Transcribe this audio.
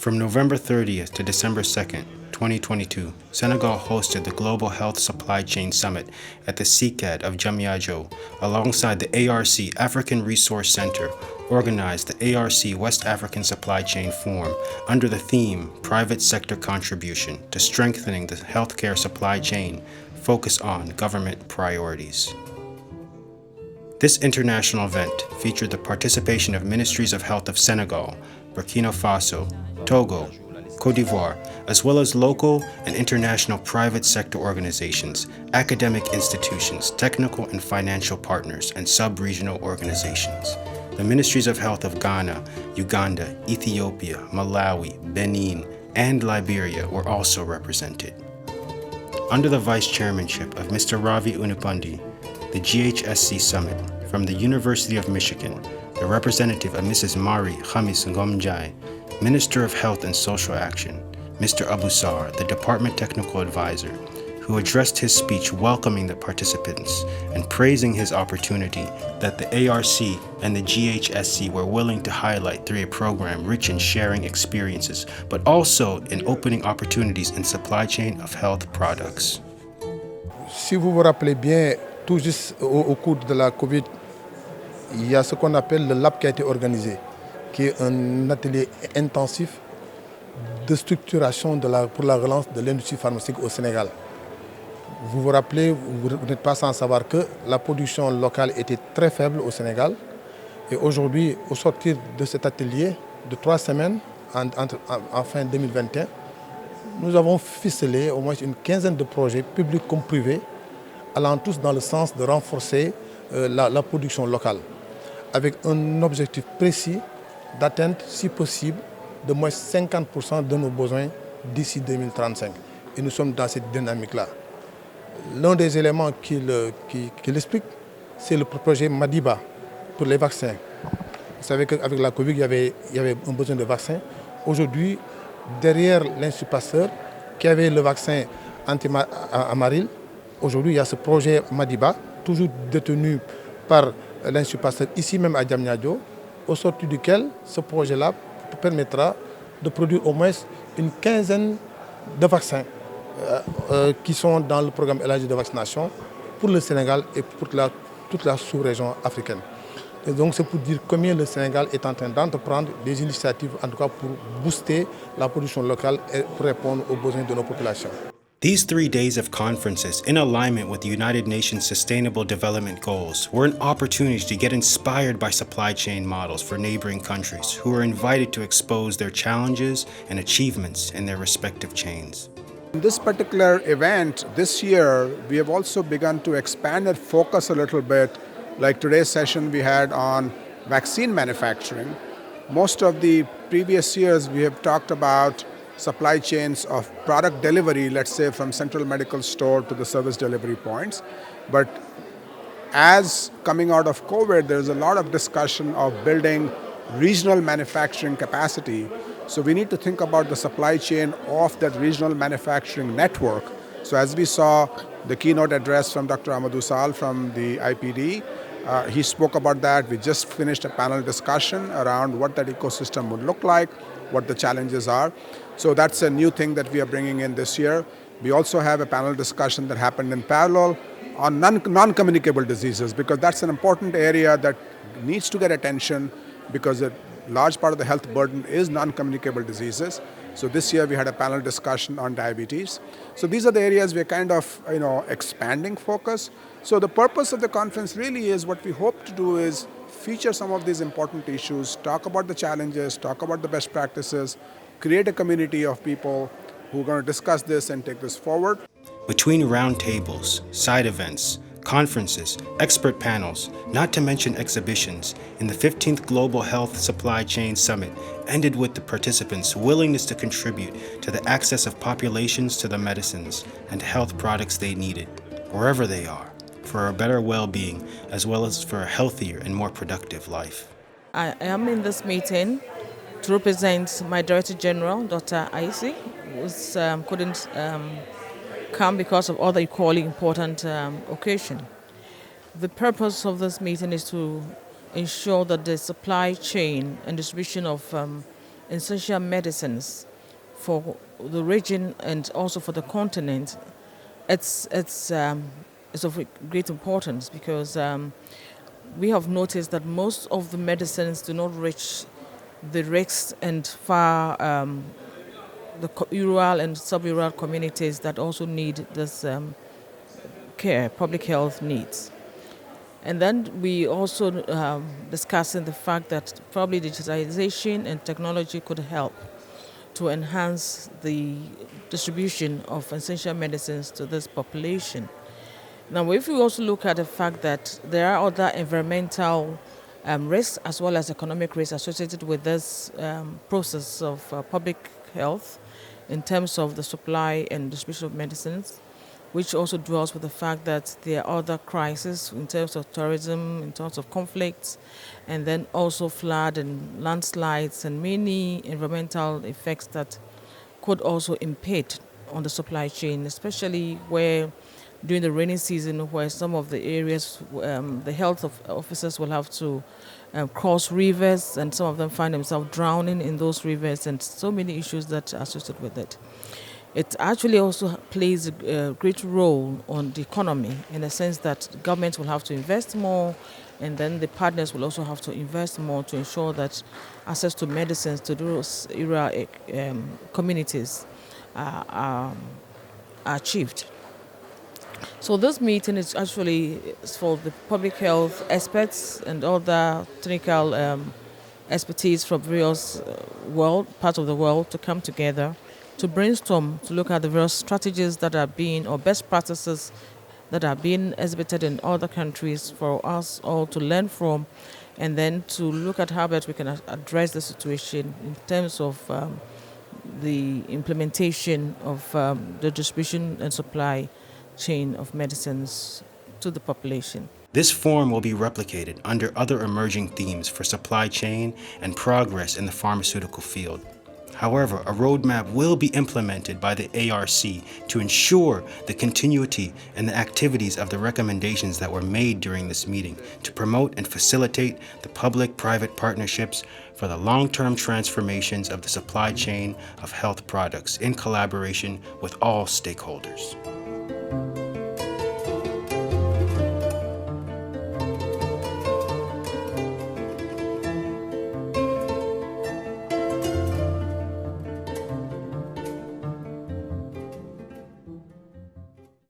From November 30th to December 2nd, 2022, Senegal hosted the Global Health Supply Chain Summit at the CICAD of Diamniadio, alongside the ARC African Resource Center, organized the ARC West African Supply Chain Forum under the theme Private Sector Contribution to Strengthening the Healthcare Supply Chain, focus on government priorities. This international event featured the participation of Ministries of Health of Senegal, Burkina Faso, Togo, Côte d'Ivoire, as well as local and international private sector organizations, academic institutions, technical and financial partners, and sub-regional organizations. The Ministries of Health of Ghana, Uganda, Ethiopia, Malawi, Benin, and Liberia were also represented. Under the vice chairmanship of Mr. Ravi Unipundi, the GHSC Summit, from the University of Michigan, the representative of Mrs. Mari Khamis Ngomjai, Minister of Health and Social Action, Mr. Abusar, the Department Technical Advisor, who addressed his speech welcoming the participants and praising his opportunity that the ARC and the GHSC were willing to highlight through a program rich in sharing experiences, but also in opening opportunities in supply chain of health products. Si vous vous rappelez bien, tout juste au cours de la Covid, il y a ce qu'on appelle le lab qui a été organisé, qui est un atelier intensif de structuration pour la relance de l'industrie pharmaceutique au Sénégal. Vous vous rappelez, vous n'êtes pas sans savoir que la production locale était très faible au Sénégal. Et aujourd'hui, au sortir de cet atelier de 3 semaines, en fin 2021, nous avons ficelé au moins une quinzaine de projets, publics comme privés, allant tous dans le sens de renforcer la production locale, avec un objectif précis d'atteindre, si possible, de moins 50% de nos besoins d'ici 2035. Et nous sommes dans cette dynamique-là. L'un des éléments qui l'explique, c'est le projet Madiba pour les vaccins. Vous savez qu'avec la Covid, il y avait un besoin de vaccins. Aujourd'hui, derrière l'Institut Pasteur, qui avait le vaccin anti-amaril, aujourd'hui, il y a ce projet Madiba, toujours détenu par l'Institut Pasteur, ici même à Diamniadio, au sortir duquel ce projet-là permettra de produire au moins une quinzaine de vaccins qui sont dans le programme élargi de vaccination pour le Sénégal et pour toute la sous-région africaine. Et donc c'est pour dire combien le Sénégal est en train d'entreprendre des initiatives, en tout cas pour booster la production locale et pour répondre aux besoins de nos populations. These 3 days of conferences, in alignment with the United Nations Sustainable Development Goals, were an opportunity to get inspired by supply chain models for neighboring countries who were invited to expose their challenges and achievements in their respective chains. In this particular event, this year, we have also begun to expand and focus a little bit. Like today's session we had on vaccine manufacturing. Most of the previous years we have talked about supply chains of product delivery, let's say from central medical store to the service delivery points. But as coming out of COVID, there's a lot of discussion of building regional manufacturing capacity. So we need to think about the supply chain of that regional manufacturing network. So as we saw the keynote address from Dr. Amadou Sall from the IPD, he spoke about that. We just finished a panel discussion around what that ecosystem would look like, what the challenges are. So that's a new thing that we are bringing in this year. We also have a panel discussion that happened in parallel on non-communicable diseases, because that's an important area that needs to get attention, because a large part of the health burden is non-communicable diseases. So this year we had a panel discussion on diabetes. So these are the areas we're kind of expanding focus. So the purpose of the conference really is, what we hope to do is feature some of these important issues, talk about the challenges, talk about the best practices, create a community of people who are going to discuss this and take this forward. Between roundtables, side events, conferences, expert panels, not to mention exhibitions, in the 15th Global Health Supply Chain Summit ended with the participants' willingness to contribute to the access of populations to the medicines and health products they needed, wherever they are, for a better well-being as well as for a healthier and more productive life. I am in this meeting to represent my Director General, Dr. Aisi, who couldn't come because of other equally important occasion. The purpose of this meeting is to ensure that the supply chain and distribution of essential medicines for the region and also for the continent, it's of great importance because we have noticed that most of the medicines do not reach the risks and far rural and sub-rural communities that also need this care, public health needs. And then we also discussing the fact that probably digitization and technology could help to enhance the distribution of essential medicines to this population. Now, if we also look at the fact that there are other environmental risks as well as economic risks associated with this process of public health in terms of the supply and distribution of medicines, which also dwells with the fact that there are other crises in terms of tourism, in terms of conflicts, and then also flood and landslides and many environmental effects that could also impede on the supply chain, especially where during the rainy season where some of the areas the health officers will have to cross rivers and some of them find themselves drowning in those rivers and so many issues that are associated with it. It actually also plays a great role on the economy in the sense that governments will have to invest more and then the partners will also have to invest more to ensure that access to medicines to those rural communities are achieved. So this meeting is actually for the public health experts and other technical expertise from various parts of the world to come together to brainstorm, to look at the various strategies that are being, or best practices that are being exhibited in other countries for us all to learn from, and then to look at how best we can address the situation in terms of the implementation of the distribution and supply chain of medicines to the population. This forum will be replicated under other emerging themes for supply chain and progress in the pharmaceutical field. However, a roadmap will be implemented by the ARC to ensure the continuity and the activities of the recommendations that were made during this meeting to promote and facilitate the public-private partnerships for the long-term transformations of the supply chain of health products in collaboration with all stakeholders.